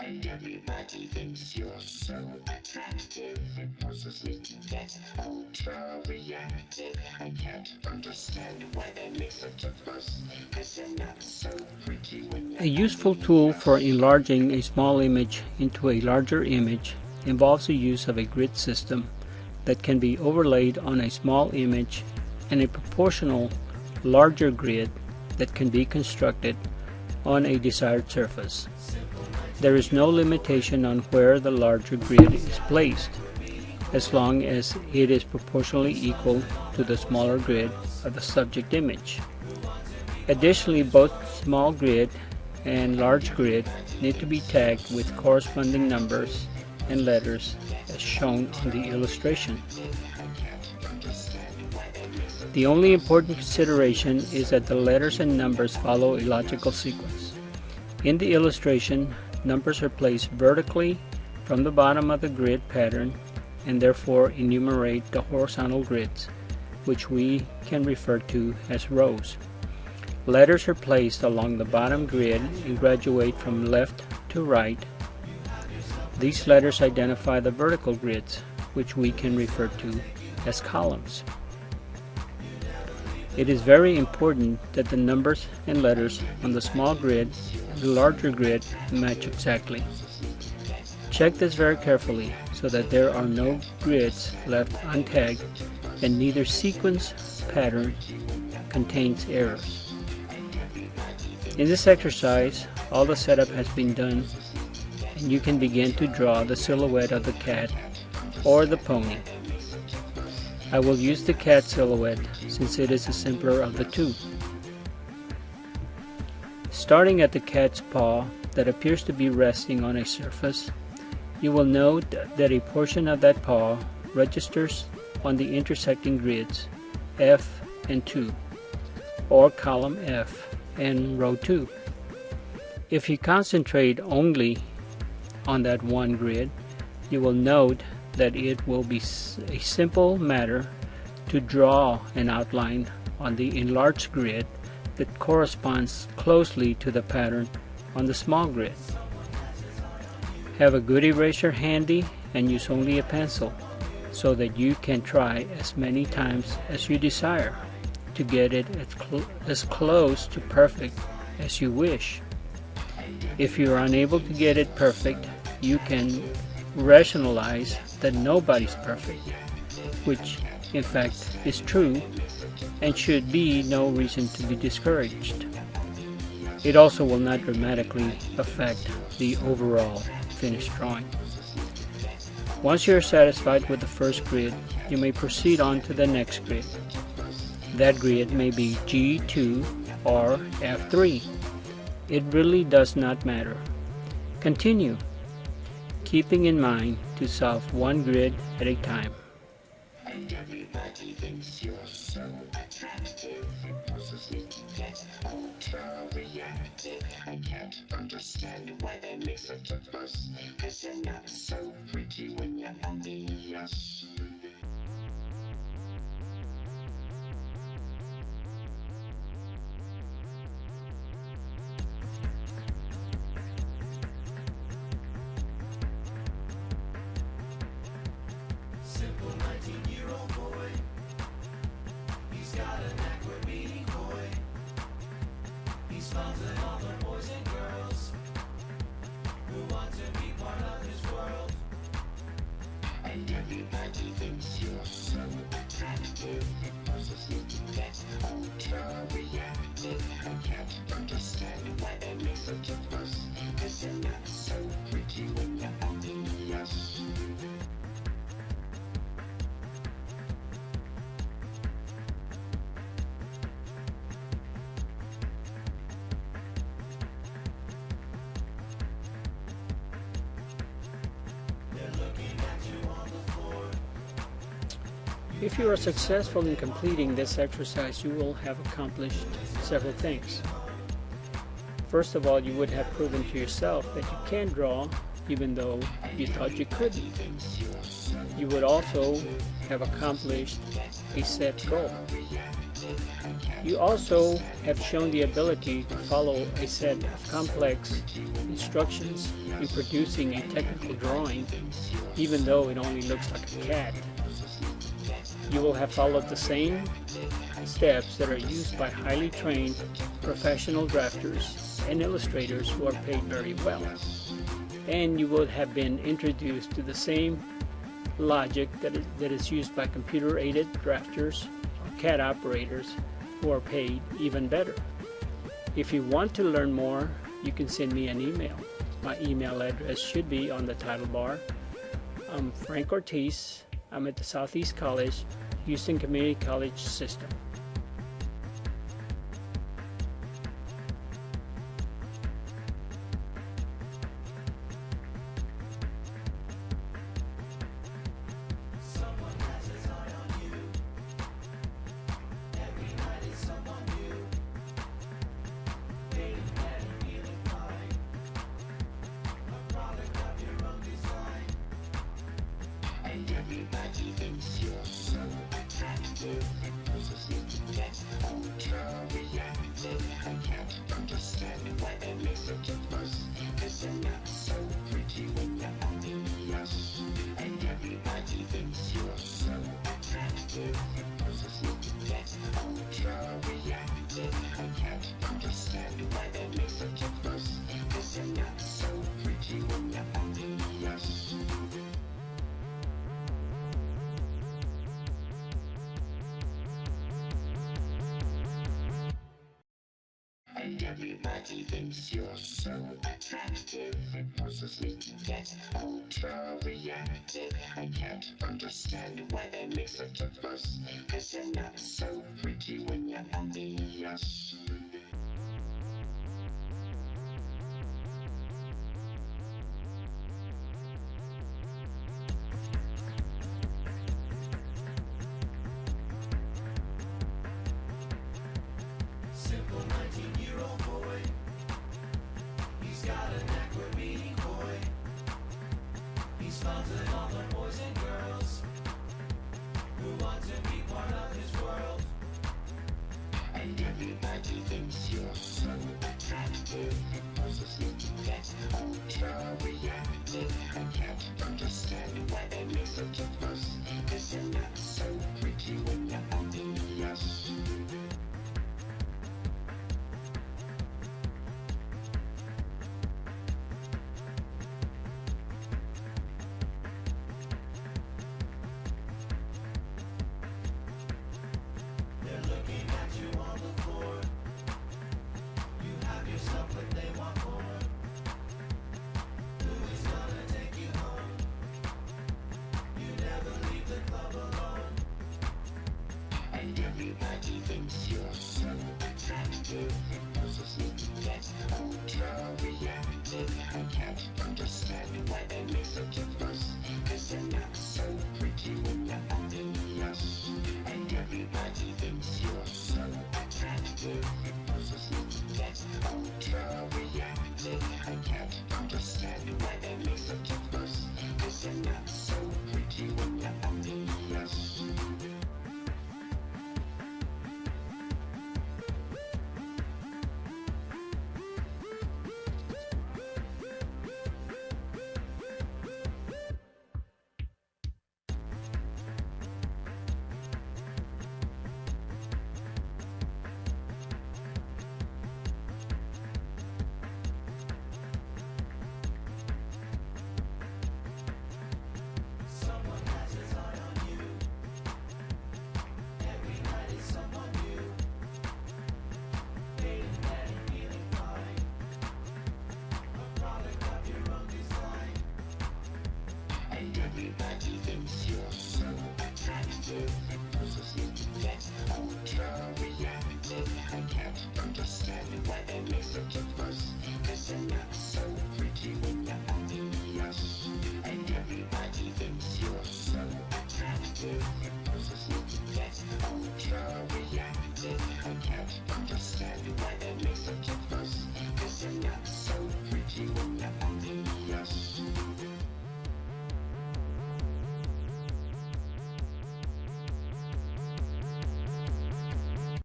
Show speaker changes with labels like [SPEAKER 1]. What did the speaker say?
[SPEAKER 1] And everybody thinks you're so attractive. Impulses leaking get ultra reactive. I can't understand why they make such a fuss, 'cause they're not so pretty when you're. A useful tool for enlarging a small image into a larger image involves the use of a grid system that can be overlaid on a small image and a proportional larger grid that can be constructed on a desired surface. There is no limitation on where the larger grid is placed, as long as it is proportionally equal to the smaller grid of the subject image. Additionally, both small grid and large grid need to be tagged with corresponding numbers and letters as shown on the illustration. The only important consideration is that the letters and numbers follow a logical sequence. In the illustration, numbers are placed vertically from the bottom of the grid pattern and therefore enumerate the horizontal grids, which we can refer to as rows. Letters are placed along the bottom grid and graduate from left to right. These letters identify the vertical grids, which we can refer to as columns. It is very important that the numbers and letters on the small grid and the larger grid match exactly. Check this very carefully so that there are no grids left untagged and neither sequence pattern contains errors. In this exercise, all the setup has been done and you can begin to draw the silhouette of the cat or the pony. I will use the cat silhouette since it is the simpler of the two. Starting at the cat's paw that appears to be resting on a surface, you will note that a portion of that paw registers on the intersecting grids F and 2, or column F and row 2. If you concentrate only on that one grid, you will note that it will be a simple matter to draw an outline on the enlarged grid that corresponds closely to the pattern on the small grid. Have a good eraser handy and use only a pencil so that you can try as many times as you desire to get it as close to perfect as you wish. If you are unable to get it perfect, you can rationalize that nobody's perfect, which in fact is true and should be no reason to be discouraged. It also will not dramatically affect the overall finished drawing. Once you are satisfied with the first grid, you may proceed on to the next grid. That grid may be G2 or F3. It really does not matter. Continue, keeping in mind to solve one grid at a time. And everybody thinks you're so attractive. Impulses leaking get ultra reactive. I can't understand why they make such a fuss, 'cause they're not so pretty when you're envious.
[SPEAKER 2] Simple 19-year-old boy. He's got a knack for being coy. He smiles at all the boys and girls who want to be part of his world.
[SPEAKER 1] And everybody thinks you're so attractive. Impulses leaking get ultra reactive. I can't understand why they make such a fuss, 'cause they're not so pretty when you're envious. If you are successful in completing this exercise, you will have accomplished several things. First of all, you would have proven to yourself that you can draw even though you thought you couldn't. You would also have accomplished a set goal. You also have shown the ability to follow a set of complex instructions in producing a technical drawing, even though it only looks like a cat. You will have followed the same steps that are used by highly trained professional drafters and illustrators who are paid very well. And you would have been introduced to the same logic that is used by computer-aided drafters or CAD operators who are paid even better. If you want to learn more, you can send me an email. My email address should be on the title bar. I'm Frank Ortiz. I'm at the Southeast College, Houston Community College System.
[SPEAKER 2] Someone has his eye on you. Every night is someone new. Getting better, feeling fine. A product of your own design. And everybody thinks you're so attractive. That's ultra reactive. I can't understand why they make such a fuss. 'Cause you're not so pretty when you're obvious. And everybody thinks you're so attractive. That's ultra reactive. I can't understand why they make such a fuss. 'Cause you're not so pretty when you're obvious. And everybody thinks you're so attractive. And processing gets ultra reactive. I can't understand why they make such a fuss. 'Cause you're not so pretty when you're obvious. Simple 19-year-old boy. He's got a knack for being coy. He smiles at all the boys and girls who want to be part of his world. And everybody thinks you're so attractive.